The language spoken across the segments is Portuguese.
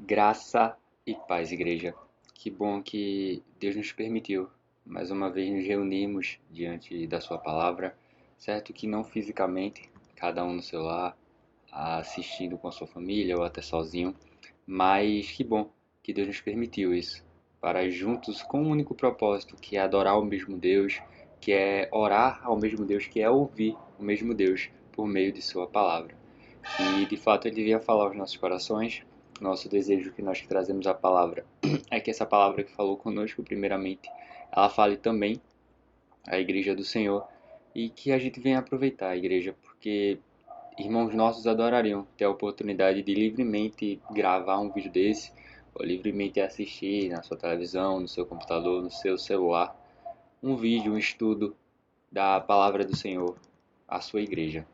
Graça e paz, igreja. Que bom que Deus nos permitiu mais uma vez nos reunirmos diante da Sua palavra, certo que não fisicamente, cada um no seu lar, assistindo com a sua família ou até sozinho, mas que bom que Deus nos permitiu isso, para juntos com um único propósito, que é adorar o mesmo Deus, que é orar ao mesmo Deus, que é ouvir o mesmo Deus por meio de Sua palavra. E de fato ele devia falar aos nossos corações. Nosso desejo que nós que trazemos a palavra é que essa palavra que falou conosco primeiramente, ela fale também à igreja do Senhor e que a gente venha aproveitar a igreja, porque irmãos nossos adorariam ter a oportunidade de livremente gravar um vídeo desse, ou livremente assistir na sua televisão, no seu computador, no seu celular, um vídeo, um estudo da palavra do Senhor à sua igreja.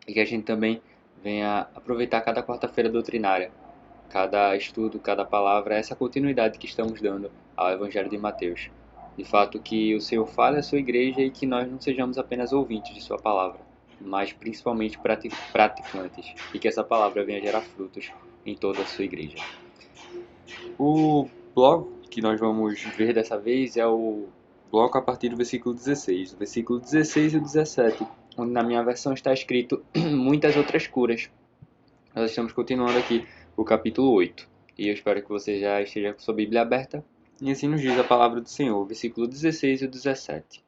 E que a gente também venha aproveitar cada quarta-feira doutrinária, cada estudo, cada palavra, essa continuidade que estamos dando ao Evangelho de Mateus. De fato, que o Senhor fale à sua igreja e que nós não sejamos apenas ouvintes de sua palavra, mas principalmente praticantes, e que essa palavra venha gerar frutos em toda a sua igreja. O bloco que nós vamos ver dessa vez é o bloco a partir do versículo 16, o versículo 16 e o 17, onde na minha versão está escrito muitas outras curas. Nós estamos continuando aqui o capítulo 8, e eu espero que você já esteja com sua Bíblia aberta, e assim nos diz a palavra do Senhor, versículo 16 e 17.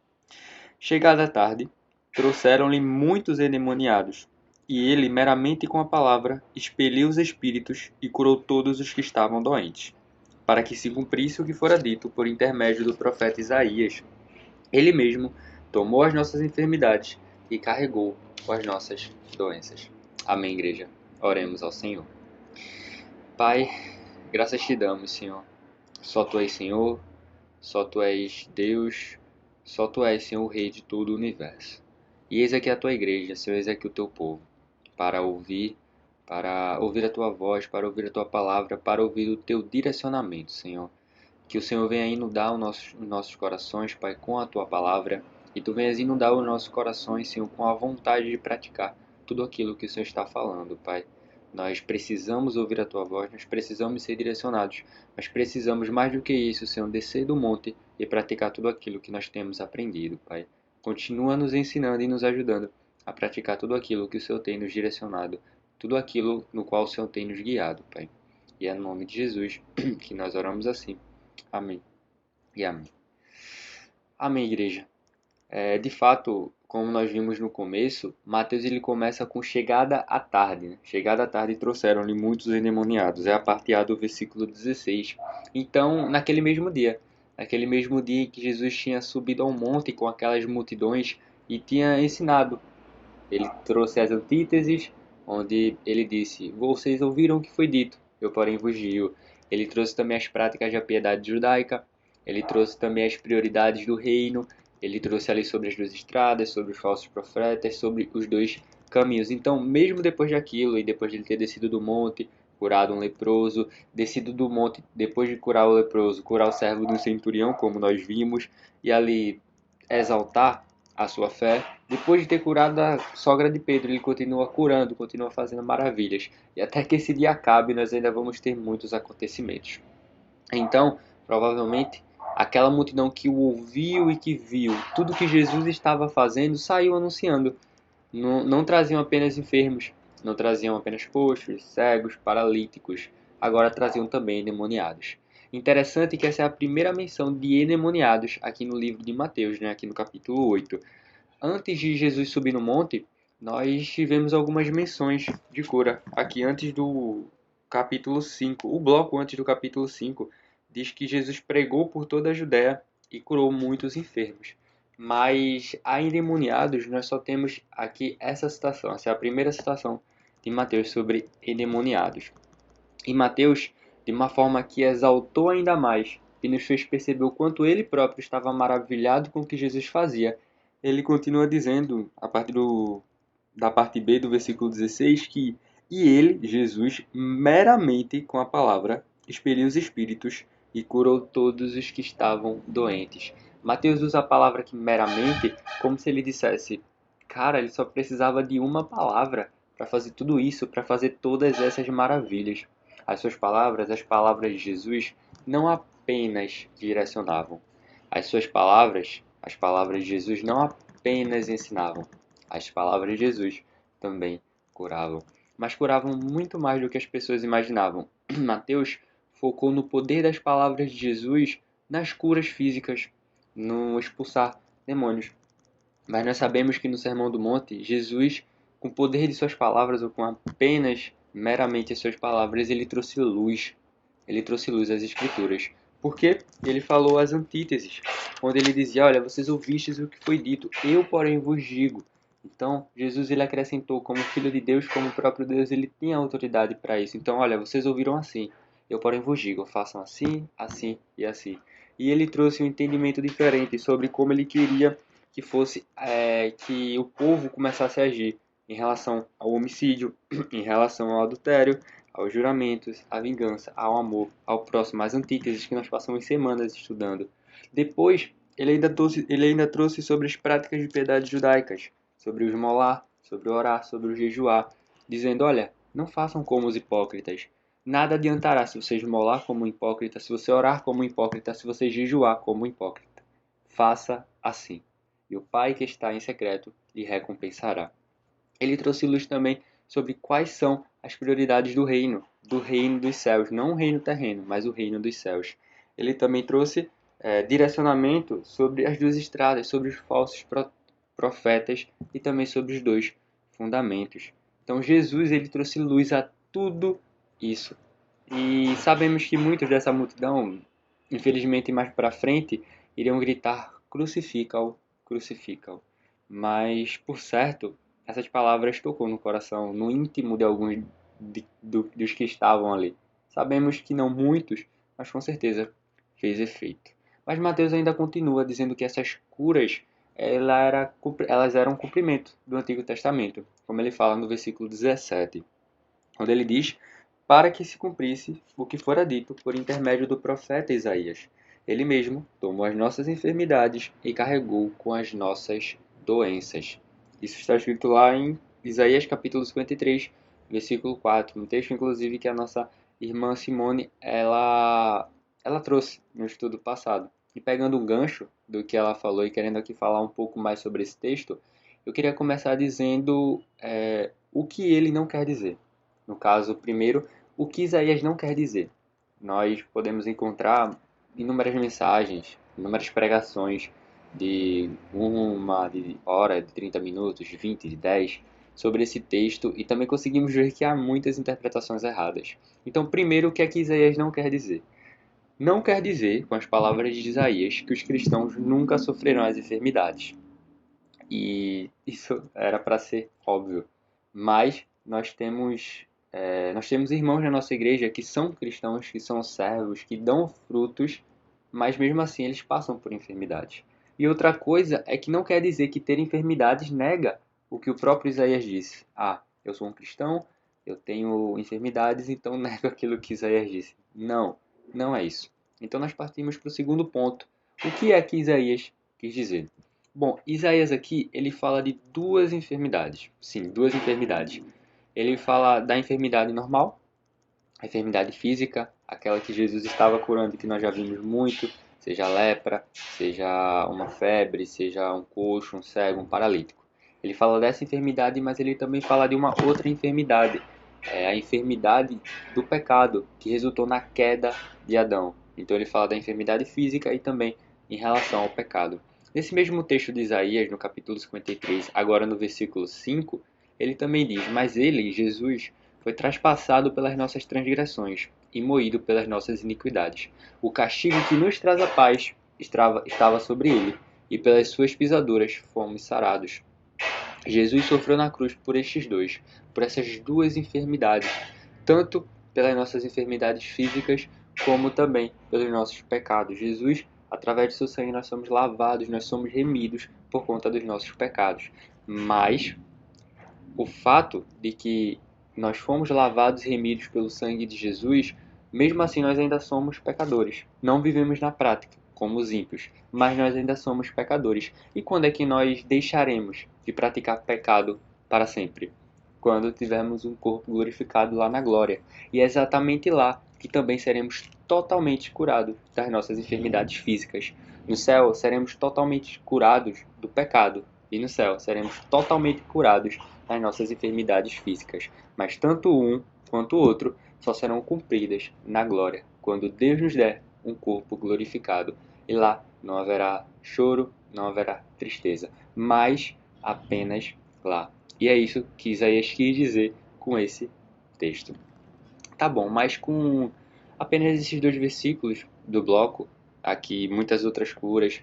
Chegada a tarde, trouxeram-lhe muitos endemoniados, e ele, meramente com a palavra, expeliu os espíritos e curou todos os que estavam doentes, para que se cumprisse o que fora dito por intermédio do profeta Isaías. Ele mesmo tomou as nossas enfermidades e carregou as nossas doenças. Amém, igreja. Oremos ao Senhor. Pai, graças te damos, Senhor. Só Tu és Senhor, só Tu és Deus, só Tu és, Senhor, o Rei de todo o universo. E eis aqui a Tua igreja, Senhor, eis aqui o Teu povo, para ouvir a Tua voz, para ouvir a Tua palavra, para ouvir o Teu direcionamento, Senhor. Que o Senhor venha inundar os nossos corações, Pai, com a Tua palavra, e Tu venhas inundar os nossos corações, Senhor, com a vontade de praticar tudo aquilo que o Senhor está falando, Pai. Nós precisamos ouvir a Tua voz, nós precisamos ser direcionados, mas precisamos mais do que isso, Senhor, descer do monte e praticar tudo aquilo que nós temos aprendido, Pai. Continua nos ensinando e nos ajudando a praticar tudo aquilo que o Senhor tem nos direcionado, tudo aquilo no qual o Senhor tem nos guiado, Pai. E é no nome de Jesus que nós oramos assim. Amém e amém. Amém, igreja. De fato, como nós vimos no começo, Mateus ele começa com chegada à tarde. Né? Chegada à tarde trouxeram-lhe muitos endemoniados. É a parte A do versículo 16. Então, naquele mesmo dia em que Jesus tinha subido ao monte com aquelas multidões e tinha ensinado, ele trouxe as antíteses, onde ele disse: Vocês ouviram o que foi dito, eu porém vos digo. Ele trouxe também as práticas da piedade judaica, ele trouxe também as prioridades do reino, ele trouxe ali sobre as duas estradas, sobre os falsos profetas, sobre os dois caminhos. Então, mesmo depois daquilo, e depois de ele ter descido do monte, curado um leproso, descido do monte, depois de curar o leproso, curar o servo do centurião, como nós vimos, e ali exaltar a sua fé, depois de ter curado a sogra de Pedro, ele continua curando, continua fazendo maravilhas. E até que esse dia acabe, nós ainda vamos ter muitos acontecimentos. Então, provavelmente, aquela multidão que o ouviu e que viu tudo que Jesus estava fazendo, saiu anunciando. Não traziam apenas enfermos, não traziam apenas coxos, cegos, paralíticos, agora traziam também endemoniados. Interessante que essa é a primeira menção de endemoniados aqui no livro de Mateus, né? Aqui no capítulo 8. Antes de Jesus subir no monte, nós tivemos algumas menções de cura. Aqui antes do capítulo 5, o bloco antes do capítulo 5, diz que Jesus pregou por toda a Judéia e curou muitos enfermos. Mas a endemoniados, nós só temos aqui essa citação. Essa é a primeira citação de Mateus sobre endemoniados. E Mateus, de uma forma que exaltou ainda mais e nos fez perceber o quanto ele próprio estava maravilhado com o que Jesus fazia, ele continua dizendo, a partir da parte B do versículo 16, que e ele, Jesus, meramente com a palavra, expeliu os espíritos e curou todos os que estavam doentes. Mateus usa a palavra aqui meramente como se ele dissesse, cara, ele só precisava de uma palavra para fazer tudo isso, para fazer todas essas maravilhas. As palavras de Jesus, não apenas direcionavam. As palavras de Jesus não apenas ensinavam. As palavras de Jesus também curavam. Mas curavam muito mais do que as pessoas imaginavam. Mateus focou no poder das palavras de Jesus nas curas físicas, no expulsar demônios. Mas nós sabemos que no Sermão do Monte, Jesus, com o poder de suas palavras, ou com apenas meramente as suas palavras, ele trouxe luz. Ele trouxe luz às Escrituras. Porque ele falou as antíteses, onde ele dizia, olha, vocês ouvistes o que foi dito, eu, porém, vos digo. Então, Jesus ele acrescentou, como Filho de Deus, como o próprio Deus, ele tinha autoridade para isso. Então, olha, vocês ouviram assim, eu, porém, vos digo, façam assim, assim e assim. E ele trouxe um entendimento diferente sobre como ele queria que fosse que o povo começasse a agir em relação ao homicídio, em relação ao adultério, aos juramentos, à vingança, ao amor, ao próximo, às antíteses que nós passamos semanas estudando. Depois, ele ainda trouxe sobre as práticas de piedade judaicas, sobre o esmolar, sobre o orar, sobre o jejuar, dizendo, olha, não façam como os hipócritas. Nada adiantará se você esmolar como um hipócrita, se você orar como um hipócrita, se você jejuar como um hipócrita. Faça assim, e o Pai que está em secreto lhe recompensará. Ele trouxe luz também sobre quais são as prioridades do reino dos céus, não o reino terreno, mas o reino dos céus. Ele também trouxe direcionamento sobre as duas estradas, sobre os falsos profetas e também sobre os dois fundamentos. Então Jesus ele trouxe luz a tudo isso. E sabemos que muitos dessa multidão, infelizmente mais para frente, iriam gritar crucifica-o, crucifica-o. Mas, por certo, essas palavras tocou no coração, no íntimo de alguns dos que estavam ali. Sabemos que não muitos, mas com certeza fez efeito. Mas Mateus ainda continua dizendo que essas curas elas eram cumprimento do Antigo Testamento, como ele fala no versículo 17, onde ele diz para que se cumprisse o que fora dito por intermédio do profeta Isaías. Ele mesmo tomou as nossas enfermidades e carregou com as nossas doenças. Isso está escrito lá em Isaías capítulo 53, versículo 4, um texto inclusive que a nossa irmã Simone ela trouxe no estudo passado. E pegando um gancho do que ela falou e querendo aqui falar um pouco mais sobre esse texto, eu queria começar dizendo o que ele não quer dizer. No caso, primeiro, o que Isaías não quer dizer. Nós podemos encontrar inúmeras mensagens, inúmeras pregações de de hora, de 30 minutos, de 20, de 10, sobre esse texto e também conseguimos ver que há muitas interpretações erradas. Então, primeiro, o que é que Isaías não quer dizer? Não quer dizer, com as palavras de Isaías, que os cristãos nunca sofrerão as enfermidades. E isso era para ser óbvio. Mas nós temos irmãos na nossa igreja que são cristãos, que são servos, que dão frutos, mas mesmo assim eles passam por enfermidades. E outra coisa é que não quer dizer que ter enfermidades nega o que o próprio Isaías disse. Ah, eu sou um cristão, eu tenho enfermidades, então nego aquilo que Isaías disse. Não, não é isso. Então nós partimos para o segundo ponto. O que é que Isaías quis dizer? Bom, Isaías aqui, ele fala de duas enfermidades. Sim, duas enfermidades. Ele fala da enfermidade normal, a enfermidade física, aquela que Jesus estava curando e que nós já vimos muito, seja lepra, seja uma febre, seja um coxo, um cego, um paralítico. Ele fala dessa enfermidade, mas ele também fala de uma outra enfermidade, a enfermidade do pecado, que resultou na queda de Adão. Então ele fala da enfermidade física e também em relação ao pecado. Nesse mesmo texto de Isaías, no capítulo 53, agora no versículo 5, ele também diz, mas ele, Jesus, foi traspassado pelas nossas transgressões e moído pelas nossas iniquidades. O castigo que nos traz a paz estava sobre ele, e pelas suas pisaduras fomos sarados. Jesus sofreu na cruz por estes dois, por essas duas enfermidades, tanto pelas nossas enfermidades físicas, como também pelos nossos pecados. Jesus, através do seu sangue, nós somos lavados, nós somos remidos por conta dos nossos pecados. Mas o fato de que nós fomos lavados e remidos pelo sangue de Jesus, mesmo assim nós ainda somos pecadores. Não vivemos na prática, como os ímpios, mas nós ainda somos pecadores. E quando é que nós deixaremos de praticar pecado para sempre? quando tivermos um corpo glorificado lá na glória. E é exatamente lá que também seremos totalmente curados das nossas enfermidades físicas. No céu, seremos totalmente curados do pecado. E no céu, seremos totalmente curados das nossas enfermidades físicas. Mas tanto um quanto o outro só serão cumpridas na glória, quando Deus nos der um corpo glorificado. E lá não haverá choro, não haverá tristeza, mas apenas lá. E é isso que Isaías quis dizer com esse texto. Tá bom, mas com apenas esses 2 versículos do bloco, aqui muitas outras curas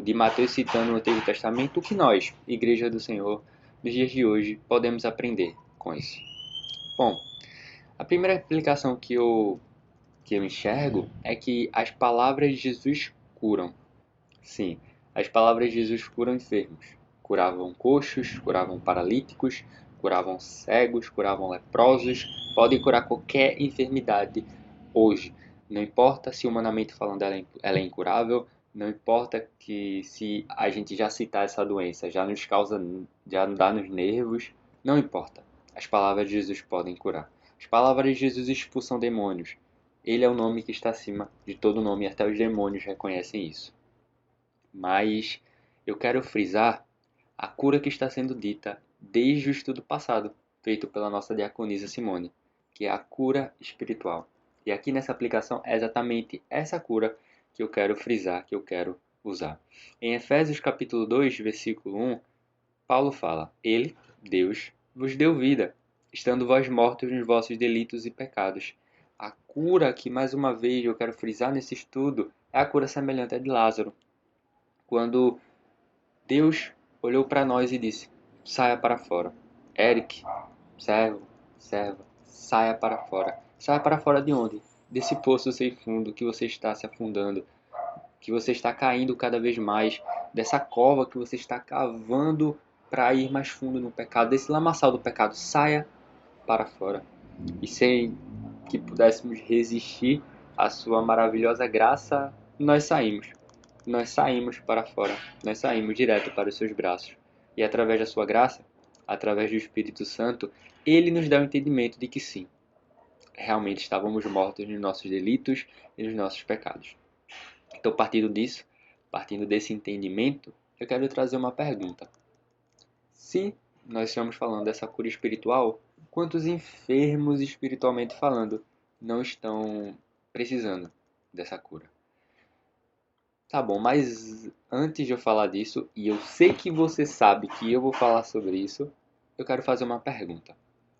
de Mateus citando o Antigo Testamento, o que nós, Igreja do Senhor, nos dias de hoje, podemos aprender com isso? Bom, a primeira aplicação que eu enxergo é que as palavras de Jesus curam. Sim, as palavras de Jesus curam enfermos. Curavam coxos, curavam paralíticos, curavam cegos, curavam leprosos. Podem curar qualquer enfermidade hoje. Não importa se humanamente falando ela é incurável, não importa que se a gente já citar essa doença, já dá nos nervos, não importa. As palavras de Jesus podem curar. As palavras de Jesus expulsam demônios. Ele é o nome que está acima de todo nome e até os demônios reconhecem isso. Mas eu quero frisar a cura que está sendo dita desde o estudo passado, feito pela nossa diaconisa Simone, que é a cura espiritual. E aqui nessa aplicação é exatamente essa cura que eu quero frisar, que eu quero usar. Em Efésios capítulo 2, versículo 1, Paulo fala: Ele, Deus, vos deu vida, estando vós mortos nos vossos delitos e pecados. A cura que, mais uma vez, eu quero frisar nesse estudo é a cura semelhante à de Lázaro, quando Deus olhou para nós e disse: saia para fora. Eric, servo, serva, saia para fora. Saia para fora de onde? Desse poço sem fundo que você está se afundando, que você está caindo cada vez mais, dessa cova que você está cavando para ir mais fundo no pecado, desse lamaçal do pecado. Saia para fora. E sem que pudéssemos resistir à sua maravilhosa graça, nós saímos. Nós saímos para fora, nós saímos direto para os seus braços. E através da sua graça, através do Espírito Santo, ele nos dá o entendimento de que sim, realmente estávamos mortos nos nossos delitos e nos nossos pecados. Então, partindo desse entendimento, eu quero trazer uma pergunta. Se nós estamos falando dessa cura espiritual, quantos enfermos espiritualmente falando não estão precisando dessa cura? Tá bom, mas antes de eu falar disso, e eu sei que você sabe que eu vou falar sobre isso, eu quero fazer uma pergunta.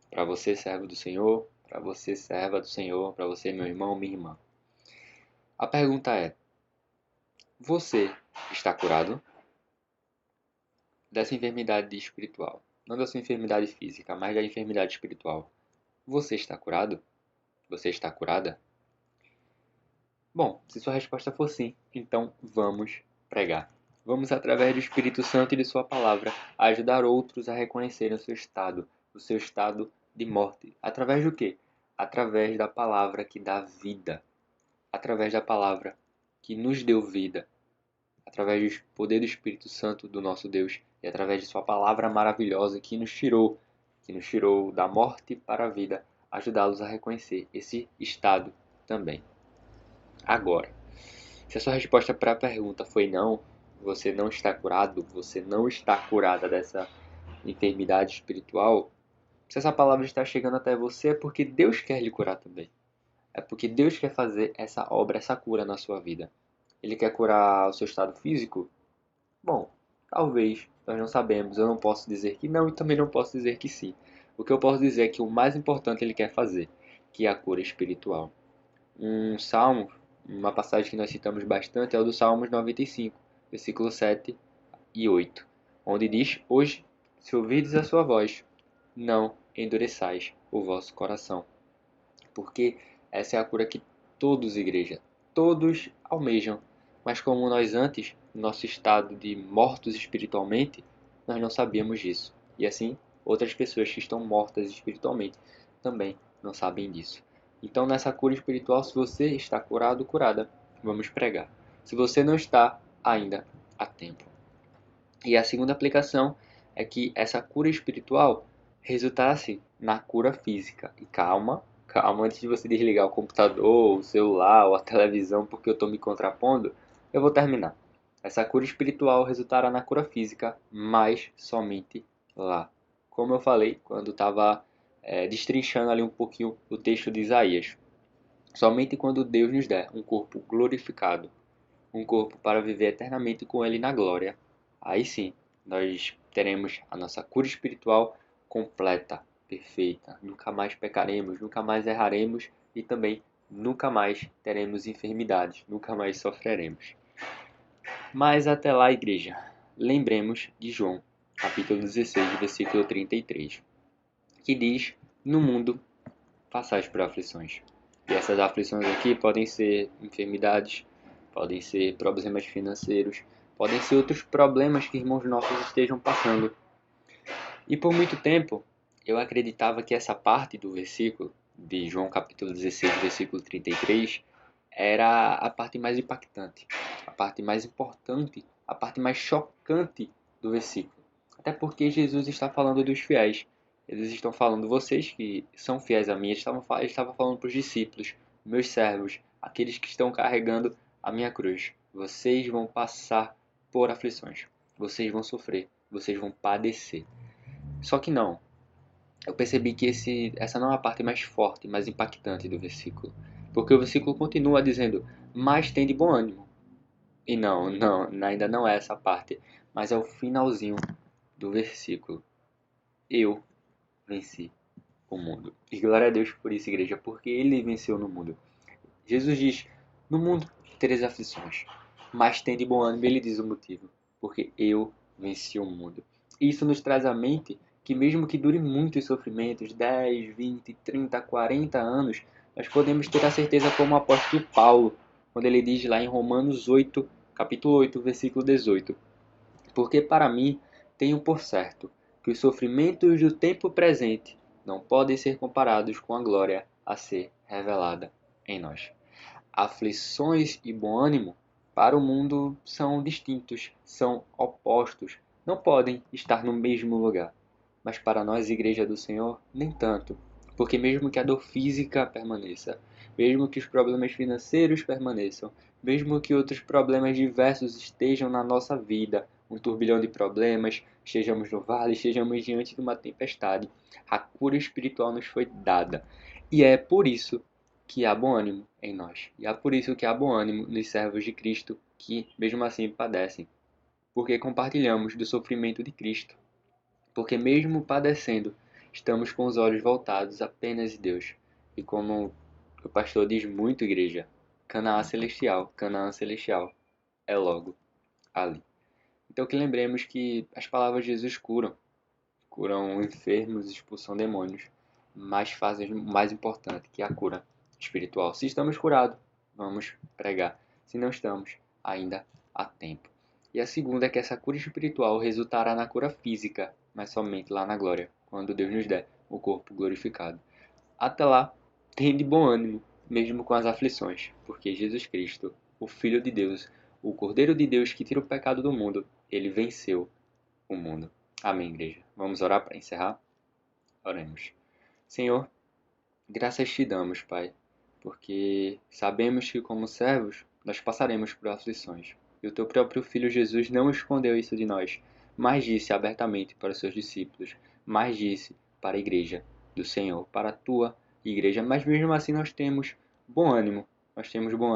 Para você, servo do Senhor, para você, serva do Senhor, para você, meu irmão, minha irmã. A pergunta é: você está curado dessa enfermidade espiritual? Não da sua enfermidade física, mas da enfermidade espiritual. Você está curado? Você está curada? Bom, se sua resposta for sim, então vamos pregar. Vamos, através do Espírito Santo e de sua palavra, ajudar outros a reconhecerem o seu estado de morte. Através do quê? Através da palavra que dá vida. Através da palavra que nos deu vida. Através do poder do Espírito Santo do nosso Deus e através de sua palavra maravilhosa que nos tirou da morte para a vida, ajudá-los a reconhecer esse estado também. Agora, se a sua resposta para a pergunta foi não, você não está curado, você não está curada dessa enfermidade espiritual, se essa palavra está chegando até você é porque Deus quer lhe curar também. É porque Deus quer fazer essa obra, essa cura na sua vida. Ele quer curar o seu estado físico? Bom, talvez, nós não sabemos. Eu não posso dizer que não e também não posso dizer que sim. O que eu posso dizer é que o mais importante ele quer fazer, que é a cura espiritual. Um salmo, uma passagem que nós citamos bastante é o do Salmos 95, versículos 7 e 8, onde diz: Hoje, se ouvirdes a sua voz, não endureçais o vosso coração. Porque essa é a cura que todos, igreja, todos almejam. Mas como nós antes, no nosso estado de mortos espiritualmente, nós não sabíamos disso. E assim, outras pessoas que estão mortas espiritualmente também não sabem disso. Então, nessa cura espiritual, se você está curado ou curada, vamos pregar. Se você não está, ainda há tempo. E a segunda aplicação é que essa cura espiritual resultasse na cura física. E calma, calma, antes de você desligar o computador, o celular ou a televisão, porque eu estou me contrapondo, eu vou terminar. Essa cura espiritual resultará na cura física, mas somente lá. Como eu falei, quando estava destrinchando ali um pouquinho o texto de Isaías. Somente quando Deus nos der um corpo glorificado, um corpo para viver eternamente com Ele na glória, aí sim nós teremos a nossa cura espiritual completa, perfeita. Nunca mais pecaremos, nunca mais erraremos e também nunca mais teremos enfermidades, nunca mais sofreremos. Mas até lá, igreja, lembremos de João, capítulo 16, versículo 33, que diz: No mundo passais por aflições. E essas aflições aqui podem ser enfermidades, podem ser problemas financeiros, podem ser outros problemas que irmãos nossos estejam passando. E por muito tempo eu acreditava que essa parte do versículo de João capítulo 16, versículo 33, era a parte mais impactante, a parte mais importante, a parte mais chocante do versículo. Até porque Jesus está falando dos fiéis. Eles estão falando, vocês que são fiéis a mim, ele estava falando para os discípulos, meus servos, aqueles que estão carregando a minha cruz. Vocês vão passar por aflições, vocês vão sofrer, vocês vão padecer. Só que não, eu percebi que essa não é a parte mais forte, mais impactante do versículo. Porque o versículo continua dizendo, mas tem de bom ânimo. E não, ainda não é essa parte, mas é o finalzinho do versículo. Eu venci o mundo. E glória a Deus por isso, igreja, porque ele venceu no mundo. Jesus diz, no mundo tereis aflições, mas tem de bom ânimo, ele diz o motivo, porque eu venci o mundo. Isso nos traz à mente que mesmo que dure muitos sofrimentos, 10, 20, 30, 40 anos, nós podemos ter a certeza como o apóstolo Paulo, quando ele diz lá em Romanos 8, capítulo 8, versículo 18, porque para mim tenho por certo que os sofrimentos do tempo presente não podem ser comparados com a glória a ser revelada em nós. Aflições e bom ânimo para o mundo são distintos, são opostos, não podem estar no mesmo lugar. Mas para nós, Igreja do Senhor, nem tanto, porque mesmo que a dor física permaneça, mesmo que os problemas financeiros permaneçam, mesmo que outros problemas diversos estejam na nossa vida, um turbilhão de problemas, estejamos no vale, estejamos diante de uma tempestade, a cura espiritual nos foi dada. E é por isso que há bom ânimo em nós. E é por isso que há bom ânimo nos servos de Cristo que, mesmo assim, padecem. Porque compartilhamos do sofrimento de Cristo. Porque mesmo padecendo, estamos com os olhos voltados apenas em Deus. E como o pastor diz muito, igreja, Canaã Celestial é logo ali. Então que lembremos que as palavras de Jesus curam enfermos, expulsam demônios, mas fazem o mais importante, que é a cura espiritual. Se estamos curados, vamos pregar. Se não estamos, ainda há tempo. E a segunda é que essa cura espiritual resultará na cura física, mas somente lá na glória, quando Deus nos der o corpo glorificado. Até lá, tende bom ânimo, mesmo com as aflições, porque Jesus Cristo, o Filho de Deus, o Cordeiro de Deus que tira o pecado do mundo, ele venceu o mundo. Amém, igreja. Vamos orar para encerrar? Oremos. Senhor, graças te damos, Pai, porque sabemos que como servos nós passaremos por aflições. E o teu próprio Filho Jesus não escondeu isso de nós, mas disse abertamente para os seus discípulos, mas disse para a igreja do Senhor, para a tua igreja. Mas mesmo assim nós temos bom ânimo. Nós temos bom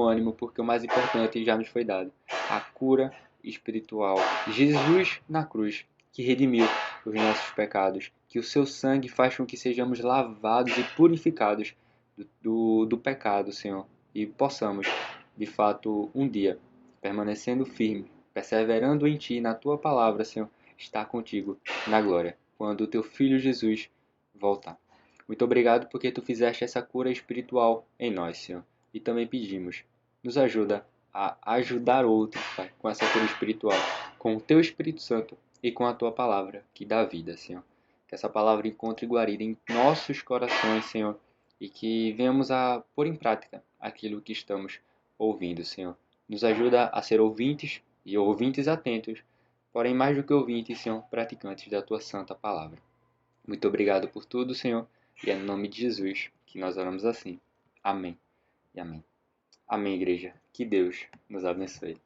ânimo porque o mais importante já nos foi dado. A cura espiritual. Jesus na cruz, que redimiu os nossos pecados, que o seu sangue faz com que sejamos lavados e purificados do pecado, Senhor, e possamos, de fato, um dia, permanecendo firme, perseverando em Ti, na Tua palavra, Senhor, estar contigo na glória, quando o Teu Filho Jesus voltar. Muito obrigado porque Tu fizeste essa cura espiritual em nós, Senhor, e também pedimos, nos ajuda a ajudar outros, Pai, com essa cura espiritual, com o Teu Espírito Santo e com a Tua palavra, que dá vida, Senhor. Que essa palavra encontre guarida em nossos corações, Senhor, e que venhamos a pôr em prática aquilo que estamos ouvindo, Senhor. Nos ajuda a ser ouvintes e ouvintes atentos porém mais do que ouvintes, Senhor, praticantes da tua santa palavra. Muito obrigado por tudo, Senhor, e é no nome de Jesus que nós oramos assim. Amém e amém. Amém, igreja. Que Deus nos abençoe.